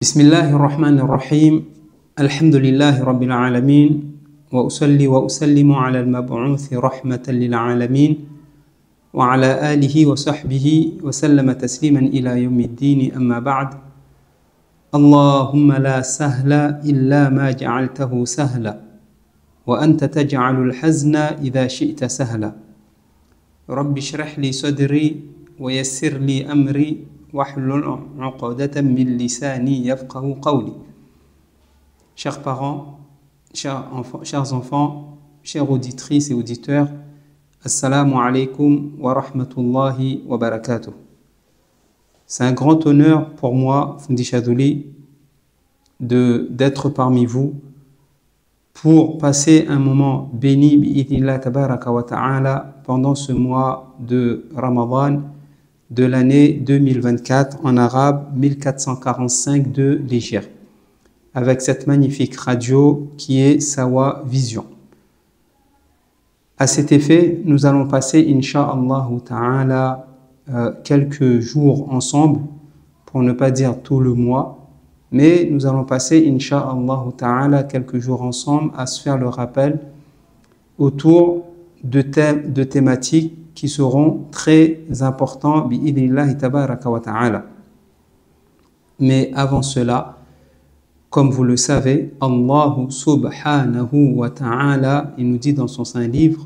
بسم الله الرحمن الرحيم الحمد لله رب العالمين وأصلي وأسلم على المبعوث رحمة للعالمين وعلى آله وصحبه وسلم تسليما إلى يوم الدين أما بعد اللهم لا سهل إلا ما جعلته سهلا وأنت تجعل الحزن إذا شئت سهلا رب اشرح لي صدري ويسر لي أمري wahlul 'uqdatan min lisani yafqahu qawli. Chers parents, chers enfants, chères auditrices et auditeurs, assalamu alaikum wa rahmatullahi wa barakatuh. C'est un grand honneur pour moi, Fundi Chadouli, d'être parmi vous pour passer un moment béni bi'idhnillah tabaraka wa ta'ala pendant ce mois de Ramadan de l'année 2024, en arabe 1445 de l'Hégire, avec cette magnifique radio qui est Sawa Vision. À cet effet, nous allons passer, Inch'Allah ta'ala, quelques jours ensemble, pour ne pas dire tout le mois, mais nous allons passer, Inch'Allah ta'ala, quelques jours ensemble à se faire le rappel autour de thématiques qui seront très importants bi'idhnillahi tabaraka wa ta'ala. Mais avant cela, comme vous le savez, Allah subhanahu wa ta'ala, il nous dit dans son saint livre: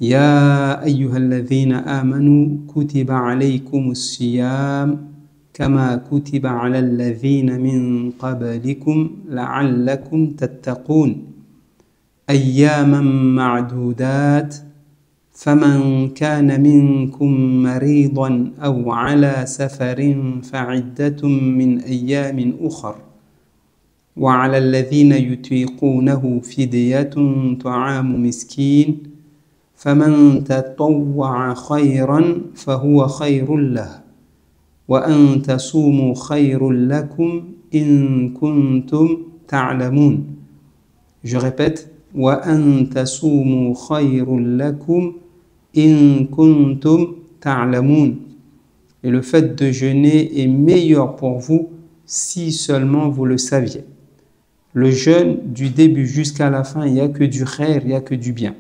Ya ayyuhalladhina amanu kutiba alaykumus siyam kama kutiba ala alladhina min qablikum la'allakum tattaqun ayyaman ma'dudat فمن كان منكم مريضا أو على سفر فعدة من أيام أخر وعلى الذين يطيقونه فدية طعام مسكين فمن تطوع خيرا فهو خير له وأن تصوموا خير لكم إن كنتم تعلمون. Je répète: وأن تصوموا خير لكم in kuntum ta'lamun. Et le fait de jeûner est meilleur pour vous si seulement vous le saviez. Le jeûne du début jusqu'à la fin, il n'y a que du khair, il n'y a que du bien.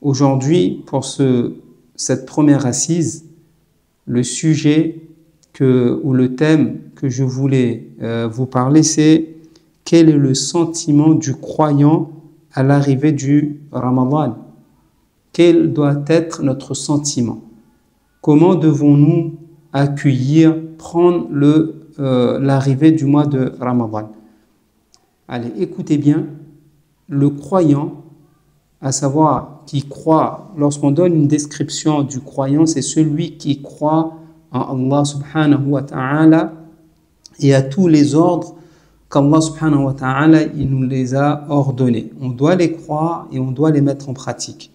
Aujourd'hui, pour cette première assise, le sujet ou le thème que je voulais vous parler, c'est quel est le sentiment du croyant à l'arrivée du Ramadan? Quel doit être notre sentiment? Comment devons-nous accueillir, prendre l'arrivée du mois de Ramadan? Allez, écoutez bien, le croyant, à savoir qui croit, lorsqu'on donne une description du croyant, c'est celui qui croit en Allah subhanahu wa ta'ala et à tous les ordres qu'Allah subhanahu wa ta'ala il nous les a ordonnés. On doit les croire et on doit les mettre en pratique.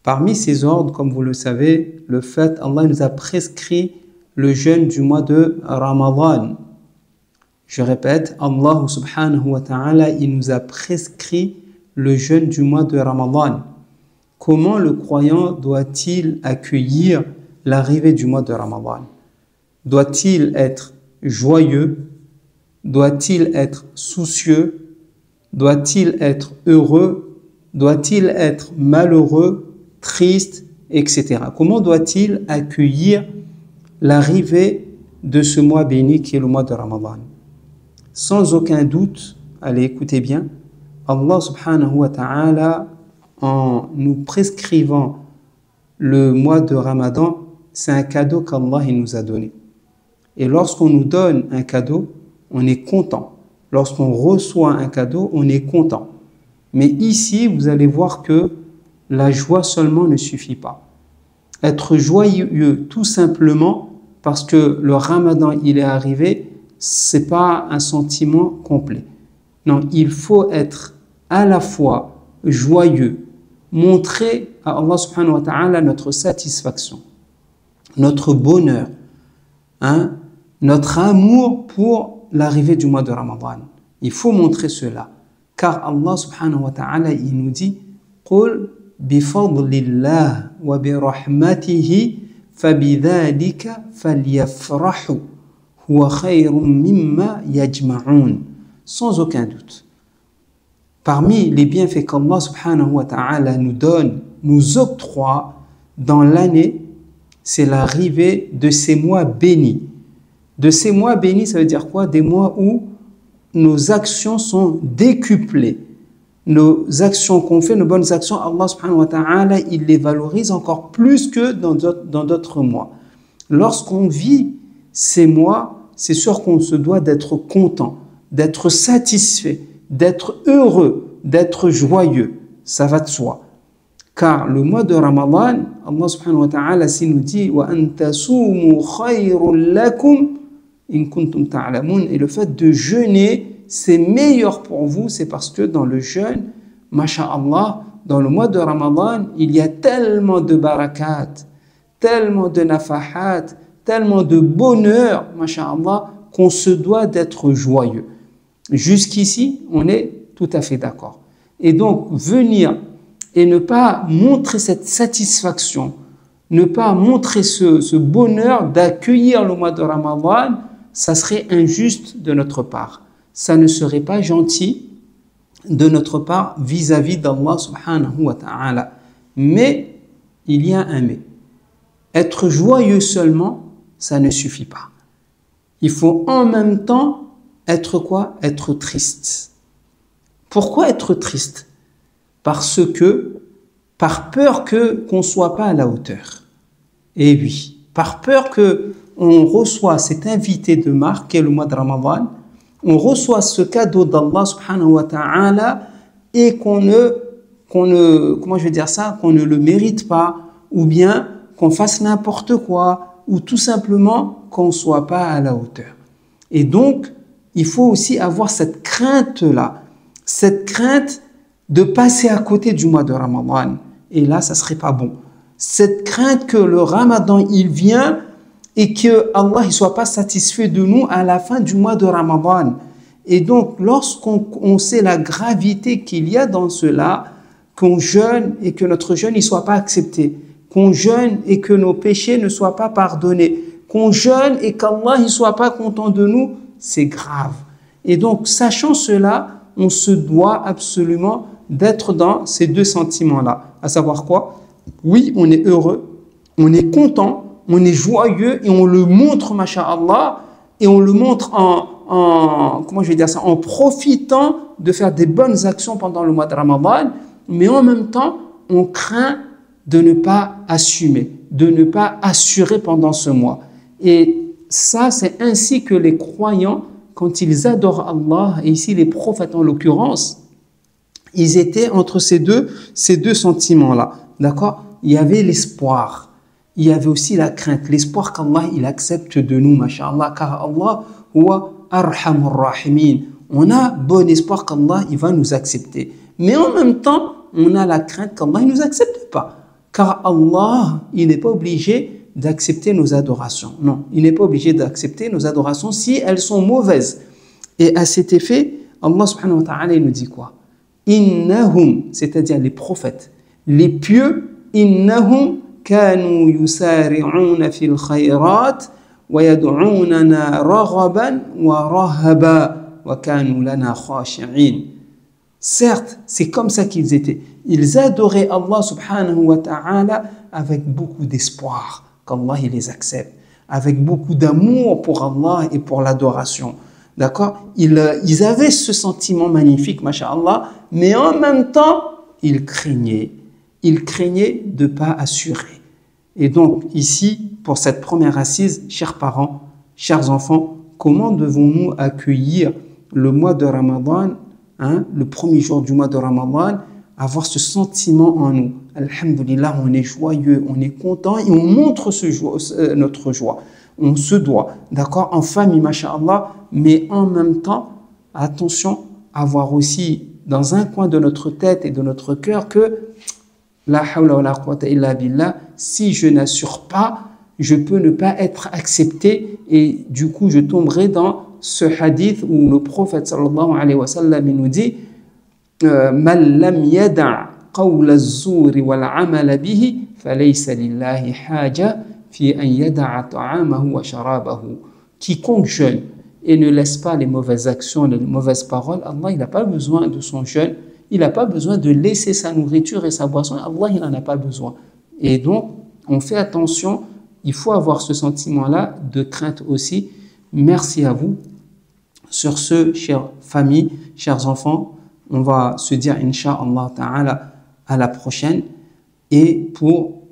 Parmi ces ordres, comme vous le savez, le fait, Allah nous a prescrit le jeûne du mois de Ramadan. Je répète, Allah subhanahu wa ta'ala, il nous a prescrit le jeûne du mois de Ramadan. Comment le croyant doit-il accueillir l'arrivée du mois de Ramadan? Doit-il être joyeux? Doit-il être soucieux? Doit-il être heureux? Doit-il être malheureux? Triste, etc. Comment doit-il accueillir l'arrivée de ce mois béni qui est le mois de Ramadan? Sans aucun doute, allez écoutez bien, Allah subhanahu wa ta'ala, en nous prescrivant le mois de Ramadan, c'est un cadeau qu'Allah nous a donné. Et lorsqu'on nous donne un cadeau, on est content. Lorsqu'on reçoit un cadeau, on est content. Mais ici, vous allez voir que la joie seulement ne suffit pas. Être joyeux tout simplement parce que le Ramadan il est arrivé, c'est pas un sentiment complet. Non, il faut être à la fois joyeux, montrer à Allah subhanahu wa ta'ala notre satisfaction, notre bonheur, notre amour pour l'arrivée du mois de Ramadan. Il faut montrer cela. Car Allah subhanahu wa ta'ala il nous dit: قُلْ بفضل الله وبرحمته فبذلك فليفرحوا huwa khayrun mimma yajma'un. Sans aucun doute. Parmi les bienfaits qu'Allah subhanahu wa ta'ala nous donne, nous octroie dans l'année, c'est l'arrivée de ces mois bénis. De ces mois bénis, ça veut dire quoi? Des mois où nos actions sont décuplées. Nos actions qu'on fait, nos bonnes actions, Allah subhanahu wa ta'ala, il les valorise encore plus que dans d'autres mois. Lorsqu'on vit ces mois, c'est sûr qu'on se doit d'être content, d'être satisfait, d'être heureux, d'être joyeux. Ça va de soi. Car le mois de Ramadan, Allah subhanahu wa ta'ala nous dit « Wa antasumu khayrun lakum in kuntum ta'lamun » et le fait de jeûner, c'est meilleur pour vous, c'est parce que dans le jeûne, masha'Allah, dans le mois de Ramadan, il y a tellement de barakat, tellement de nafahat, tellement de bonheur, masha'Allah, qu'on se doit d'être joyeux. Jusqu'ici, on est tout à fait d'accord. Et donc, venir et ne pas montrer cette satisfaction, ne pas montrer ce bonheur d'accueillir le mois de Ramadan, ça serait injuste de notre part. Ça ne serait pas gentil de notre part vis-à-vis d'Allah subhanahu wa ta'ala. Mais, il y a un mais. Être joyeux seulement, ça ne suffit pas. Il faut en même temps être quoi? Être triste. Pourquoi être triste? Parce que, par peur qu'on ne soit pas à la hauteur. Et oui, par peur qu'on reçoit cet invité de marque, qui est le mois de Ramadan, on reçoit ce cadeau d'Allah subhanahu wa ta'ala et qu'on ne le mérite pas, ou bien qu'on fasse n'importe quoi, ou tout simplement qu'on ne soit pas à la hauteur. Et donc, il faut aussi avoir cette crainte-là, cette crainte de passer à côté du mois de Ramadan. Et là, ça ne serait pas bon. Cette crainte que le Ramadan, il vient et que Allah ne soit pas satisfait de nous à la fin du mois de Ramadan. Et donc, lorsqu'on sait la gravité qu'il y a dans cela, qu'on jeûne et que notre jeûne ne soit pas accepté, qu'on jeûne et que nos péchés ne soient pas pardonnés, qu'on jeûne et qu'Allah ne soit pas content de nous, c'est grave. Et donc, sachant cela, on se doit absolument d'être dans ces deux sentiments-là. À savoir quoi? Oui, on est heureux, on est content, on est joyeux et on le montre, masha'Allah, et on le montre en profitant de faire des bonnes actions pendant le mois de Ramadan, mais en même temps, on craint de ne pas assumer, de ne pas assurer pendant ce mois. Et ça, c'est ainsi que les croyants, quand ils adorent Allah, et ici les prophètes en l'occurrence, ils étaient entre ces deux sentiments-là. D'accord? Il y avait l'espoir. Il y avait aussi la crainte. L'espoir qu'Allah, il accepte de nous, masha'Allah, car Allah, huwa arhamur rahimin. On a bon espoir qu'Allah, il va nous accepter. Mais en même temps, on a la crainte qu'Allah, il ne nous accepte pas. Car Allah, il n'est pas obligé d'accepter nos adorations. Non, il n'est pas obligé d'accepter nos adorations si elles sont mauvaises. Et à cet effet, Allah subhanahu wa ta'ala, il nous dit quoi? Innahum, c'est-à-dire les prophètes, les pieux, innahum kanu yusari'una fil khayrat wa yad'unana raghaban wa rahaba wa kanu lana khashi'in. Certes, c'est comme ça qu'ils étaient. Ils adoraient Allah subhanahu wa ta'ala avec beaucoup d'espoir qu'Allah il les accepte, avec beaucoup d'amour pour Allah et pour l'adoration. D'accord? Ils avaient ce sentiment magnifique, masha'Allah, mais en même temps, ils craignaient de ne pas assurer. Et donc, ici, pour cette première assise, chers parents, chers enfants, comment devons-nous accueillir le mois de Ramadan, le premier jour du mois de Ramadan, avoir ce sentiment en nous? Alhamdulillah, on est joyeux, on est content et on montre notre joie. On se doit, d'accord, en famille, masha'Allah, mais en même temps, attention, avoir aussi dans un coin de notre tête et de notre cœur que la hawla wa la quwwata illa billah, si je n'assure pas, je peux ne pas être accepté et du coup je tomberai dans ce hadith où le prophète sallallahu alayhi wa sallam nous dit man lam yada' qawla az-zuri wal 'amala bihi falaysa lillahi haja fi an yada'a ta'amahu wa sharabahu. quiconque jeûne et ne laisse pas les mauvaises actions, les mauvaises paroles, Allah, il n'a pas besoin de son jeûne, il n'a pas besoin de laisser sa nourriture et sa boisson, Allah, il n'en a pas besoin. Et donc, on fait attention, il faut avoir ce sentiment-là de crainte aussi. Merci à vous. Sur ce, chères familles, chers enfants, on va se dire, Inch'Allah Ta'ala, à la prochaine, et pour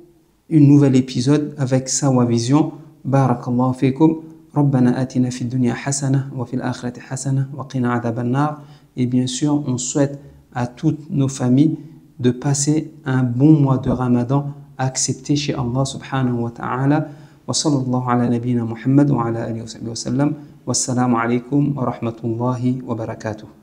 un nouvel épisode avec Sawa Vision. Barakallahu fikum. ربنا آتنا في الدنيا حسنة وفي الآخرة حسنة وقنا عذاب النار. Et bien sûr, on souhaite à toutes nos familles de passer un bon mois de Ramadan accepté chez Allah subhanahu wa ta'ala. Wa sallallahu ala nabiyyina Muhammad wa ala alihi wa sahbihi wa sallam. Wassalamu alaikum wa rahmatullahi wa barakatuh.